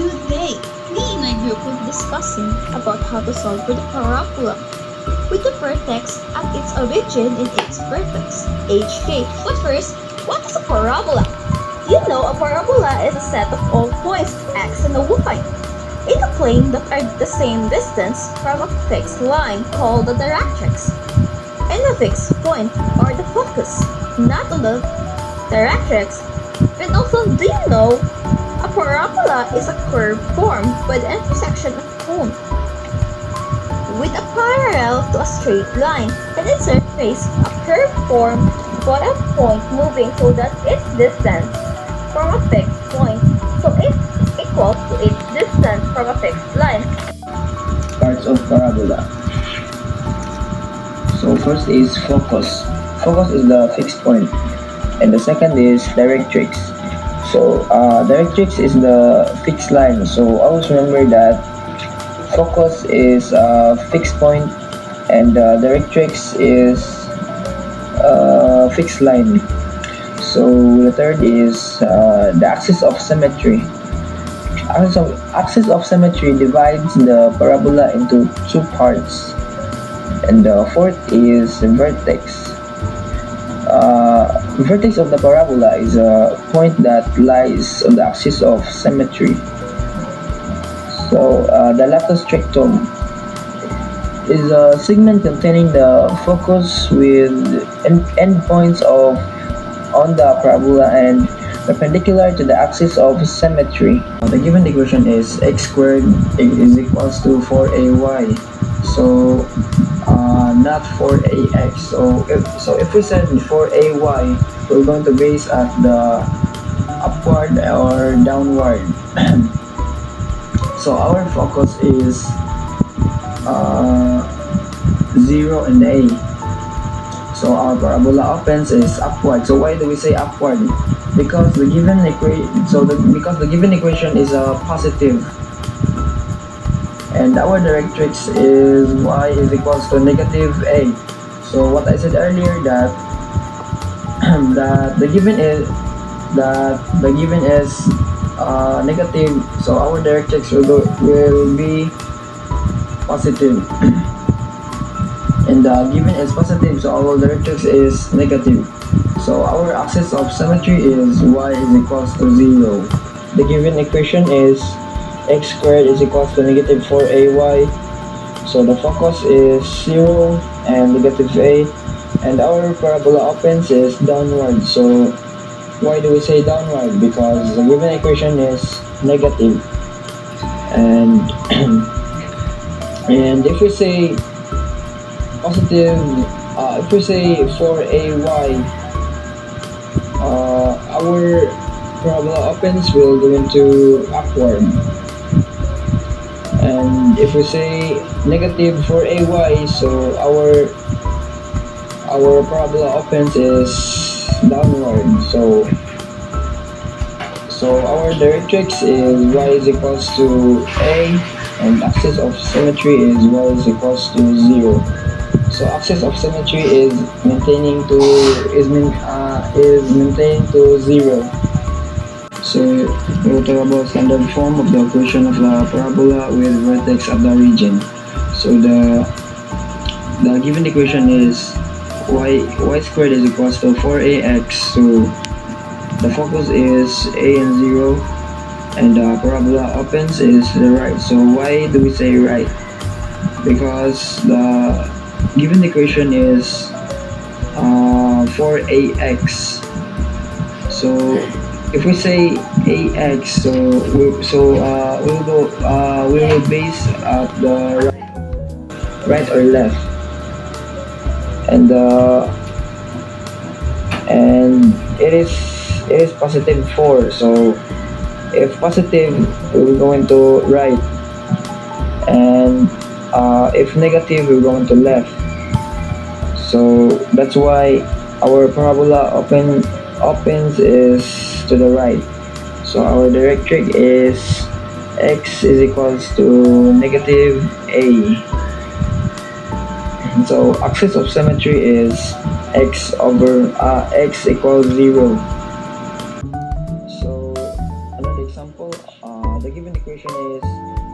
Today, me and my group will be discussing about how to solve for the parabola with the vertex at its origin and its vertex, hk. But first, what is a parabola? You know, a parabola is a set of all points x and y in a plane that are the same distance from a fixed line called the directrix, and a fixed point or the focus, not on the directrix. And also, do you know a parabola is a curve formed by the intersection of a cone with a parallel to a straight line, and its surface a curve formed by a point moving so that its distance from a fixed point so it's equal to its distance from a fixed line. Parts of parabola. So first is focus. Focus is the fixed point, and the second is directrix. So directrix is the fixed line. So always remember that focus is a fixed point, and directrix is a fixed line. So the third is the axis of symmetry. Axis of symmetry divides the parabola into two parts, and the fourth is vertex. Vertex of the parabola is a point that lies on the axis of symmetry. So the latus strictum is a segment containing the focus with endpoints on the parabola and perpendicular to the axis of symmetry. The given equation is x squared is equals to 4ay. So not 4ax. So if we said 4ay, we're going to base at the upward or downward. So our focus is 0 and a. So our parabola opens is upward. So why do we say upward? Because the given equation is a positive, and our directrix is y is equals to negative a. So what I said earlier that that the given is negative. So our directrix will be positive. And the given is positive, so our directrix is negative. So our axis of symmetry is y is equals to 0. The given equation is x squared is equals to negative 4ay. So the focus is 0 and negative a, and our parabola opens is downward. So why do we say downward? Because the given equation is negative. And and if we say positive, if we say 4ay, our parabola opens will go into upward. And if we say negative 4ay, so our parabola opens is downward. So our directrix is y is equals to a, and axis of symmetry is y is equals to 0. So axis of symmetry is maintained to 0. So we will talk about standard form of the equation of the parabola with vertex at the origin. So the given equation is y squared is equals to 4ax. So the focus is a and 0, and the parabola opens is the right. So why do we say right? Because the given equation is 4ax. So if we say ax, we will base at the right or left, and it is positive 4. So if positive, we're going to right, and if negative, we're going to left. So that's why our parabola opens is to the right. So our directrix is x is equals to negative a. So axis of symmetry is x equals 0. So another example, the given equation is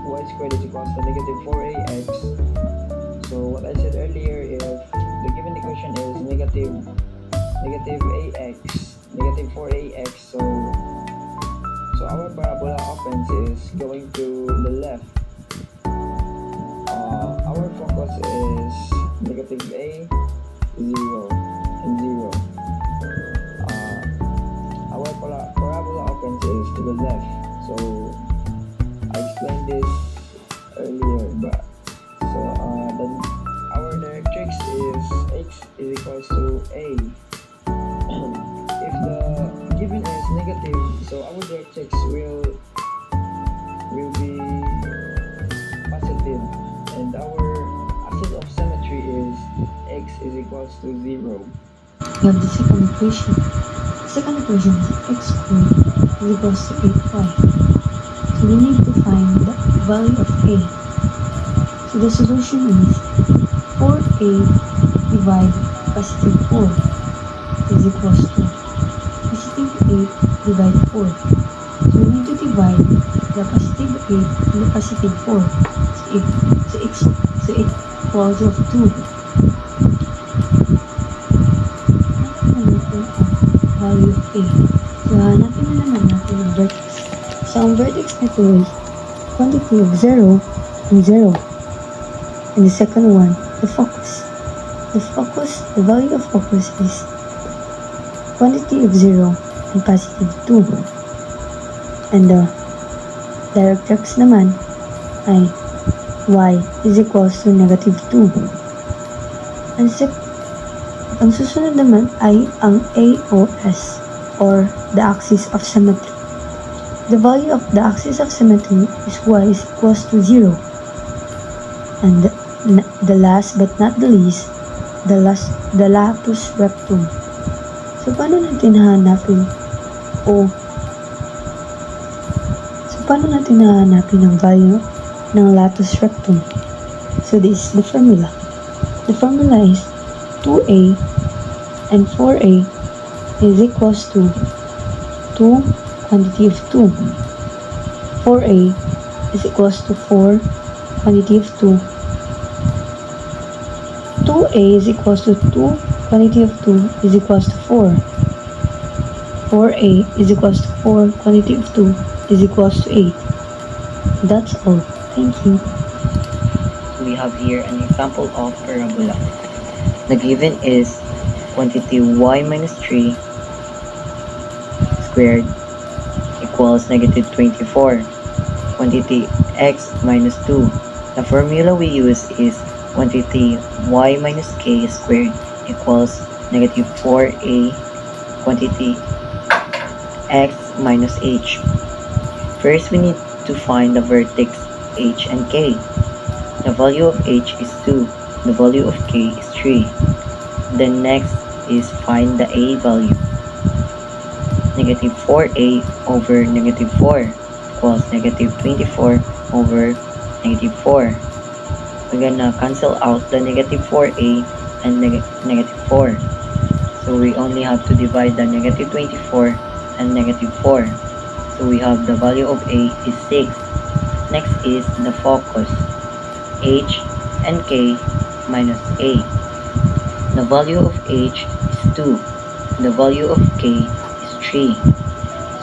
y squared is equals to negative 4ax. So what I said earlier, if the given equation is negative ax, negative 4ax, so our parabola opens is going to the left. Our focus is negative a, 0, and 0. Our parabola opens is to the left. So I explained this earlier, but then our directrix is x is equals to a. If the given is negative, so our directrix will be positive, and our axis of symmetry is x is equals to 0. We have the second equation. The second equation is x squared is equals to 8y. So we need to find the value of a. So the solution is 4a divided positive 4 is equals to positive 8 divided 4. So we need to divide the positive 8 and the positive 4. So it equals of 2. Value of a. So hanapin na naman natin ang vertex. So ang vertex nito is quantity of 0 and 0. And the second one, the focus. The value of focus is quantity of 0 and positive 2. And the directrix naman ay y is equals to negative 2. Ang susunod naman ay ang AOS or the axis of symmetry. The value of the axis of symmetry is y is equals to 0. And the last but not the least, the latus rectum. So paano natin hahanapin ang value ng latus rectum? So this is the formula. The formula is 2a and 4a is equals to 2 quantity of 2. 4a is equals to 4 quantity of 2. 2a is equals to 2 quantity of 2 is equals to 4. 4a is equals to 4 quantity of 2 is equals to 8. That's all. Thank you. We have here an example of parabola. The given is quantity y minus 3 squared equals negative 24. Quantity x minus 2. The formula we use is quantity y minus k squared equals negative 4a quantity x minus h. First, we need to find the vertex h and k. The value of h is 2. The value of k is 3. Then next is find the a value. Negative 4a over negative 4 equals negative 24 over negative 4. We're gonna cancel out the negative 4a and negative 4. So we only have to divide the negative 24 and negative 4. So we have the value of a is 6. Next is the focus. H and k minus a. The value of h is 2. The value of k is 3.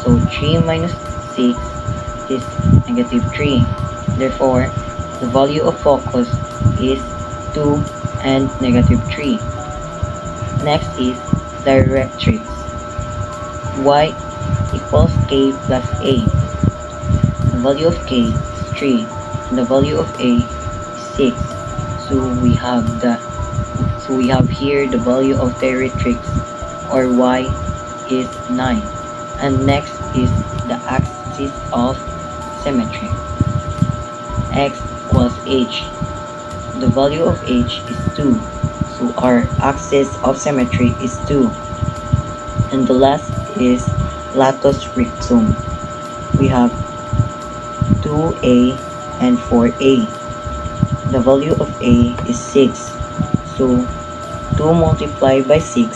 So 3 minus 6 is negative 3. Therefore, the value of focus is 2 and negative 3. Next is directrix. Y equals k plus a. The value of k is 3. And the value of a is 6. So we have here the value of directrix, or y is 9. And next is the axis of symmetry. X equals h. The value of h is 2. So our axis of symmetry is 2. And the last is latus rectum. We have 2a and 4a. The value of a is 6. So 2 multiplied by 6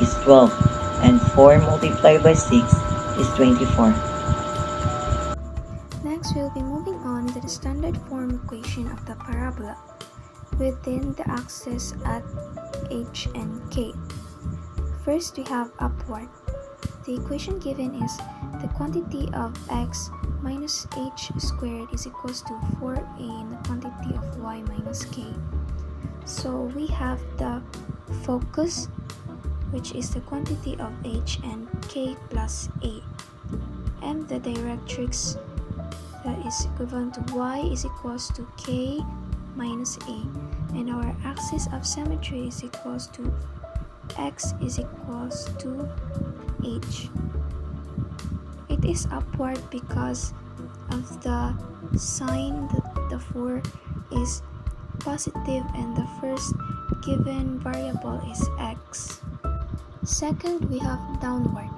is 12. And 4 multiplied by 6 is 24. Next Next, we'll be moving on to the standard form equation of the parabola within the axis at h and k. First, we have upward. The equation given is the quantity of x minus h squared is equals to 4a in the quantity of y minus k. So we have the focus, which is the quantity of h and k plus a, and the directrix, that is equivalent to y is equals to k minus a, and our axis of symmetry is equals to x is equals to h. It is upward because of the sign that the 4 is positive and the first given variable is x. Second, we have downward.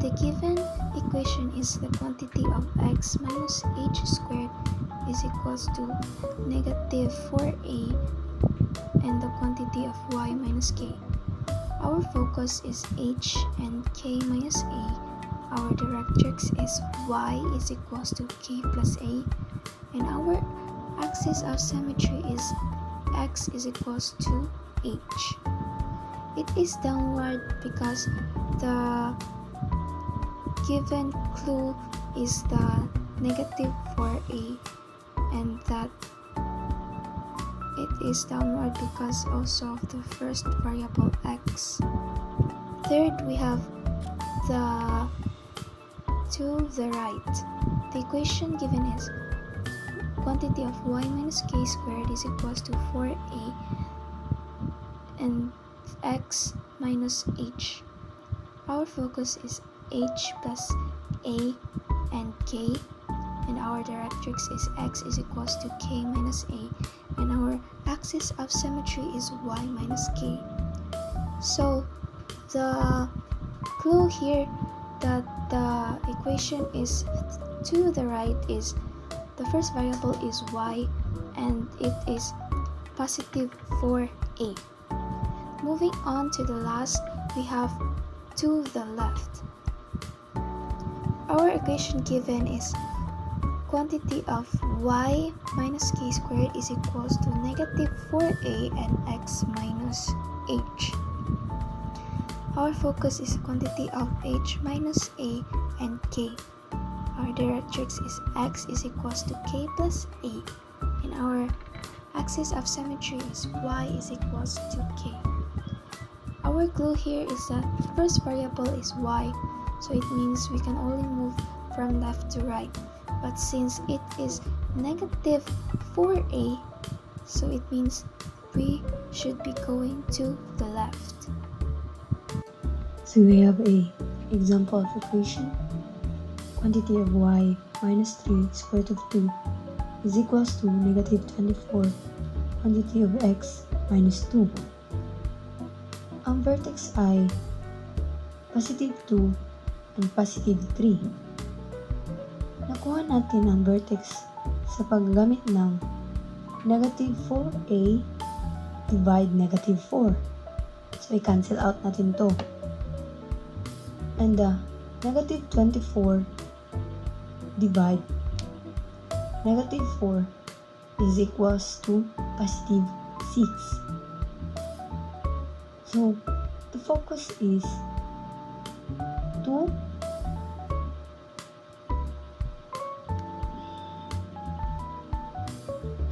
The given equation is the quantity of x minus h squared is equals to negative 4a and the quantity of y minus k. Our focus is h and k minus a. Our directrix is y is equals to k plus a, and our axis of symmetry is x is equals to h. It is downward because the given clue is the negative 4a, and that it is downward because also of the first variable x. Third, we have the to the right. The equation given is quantity of y minus k squared is equals to 4a and x minus h. Our focus is h plus a and k, and our directrix is x is equals to k minus a, and our axis of symmetry is y minus k. So the clue here that the equation is to the right is the first variable is y and it is positive 4a. Moving on to the last, we have to the left. Our equation given is quantity of y minus k squared is equals to negative 4a and x minus h. Our focus is quantity of h minus a and k. Our directrix is x is equals to k plus a, and our axis of symmetry is y is equals to k. Our clue here is that first variable is y, so it means we can only move from left to right. But since it is negative 4a, so it means we should be going to the left. So we have a example of equation. Quantity of y minus 3 square root of 2 is equals to negative 24 quantity of x minus 2. Ang vertex ay positive 2 and positive 3. Nakuha natin ang vertex sa paggamit ng negative 4a divide negative 4. So i-cancel out natin to. And negative 24 divide negative 4 is equals to positive 6. So the focus is 2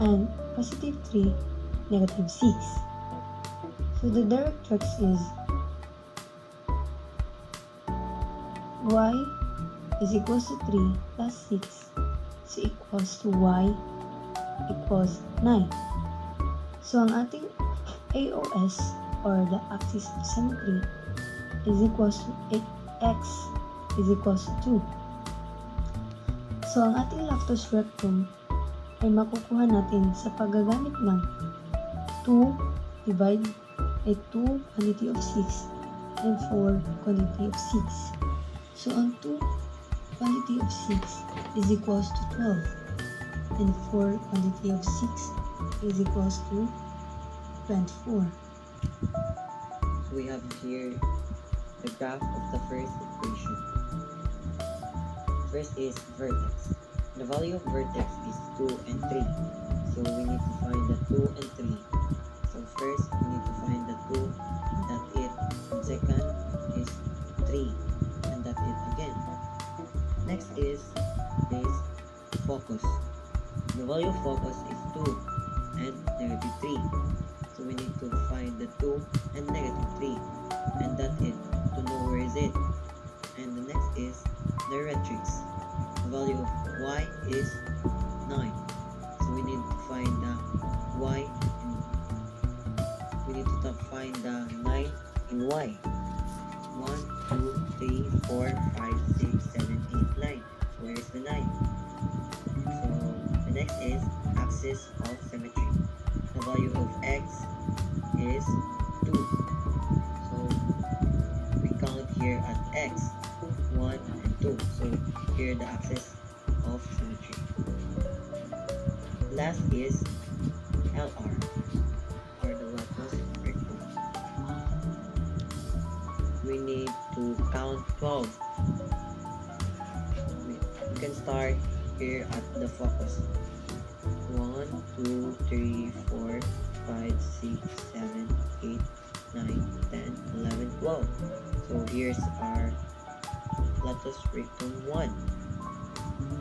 and positive 3, negative 6. So the directrix is y is equals to 3 plus 6, so equals to y equals 9. So ang ating AOS or the axis of symmetry is equals to x is equals to 2. So ang ating loftus rectum ay makukuha natin sa paggagamit ng 2 divide 2 quantity of 6 and 4 quantity of 6. So ang 2 quantity of 6 is equals to 12 and 4 quantity of 6 is equals to 24. So we have here the graph of the first equation. First is vertex. The value of vertex is 2 and 3. So we need to find the 2 and 3. So first we need to find the 2, that it. And second is 3, and that it again. Next is focus. The value of focus is 2 and negative 3. So we need to find the 2 and negative 3, and that it, to know where is it. And the next is directrix. The value of y is 9. So we need to find the y, and we need to find the 9 in y. 1, 2, 3, 4, 5, 6, 7, 8, 9. Where is the 9? So the next is axis of symmetry. The value of x is 2. So we count here at x, 1 and 2. So here the axis of symmetry. Last is LR, or the Laplace rectum. We need to count 12. We can start here at the focus. 1, 2, 3, 4, 5, 6, 7, 8, 9, 10, 11, 12. So here's our latus rectum 1.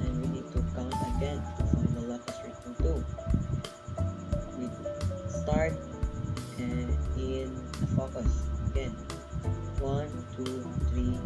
And we need to count again to find the latus rectum 2. We start in the focus again. 1, 2, 3,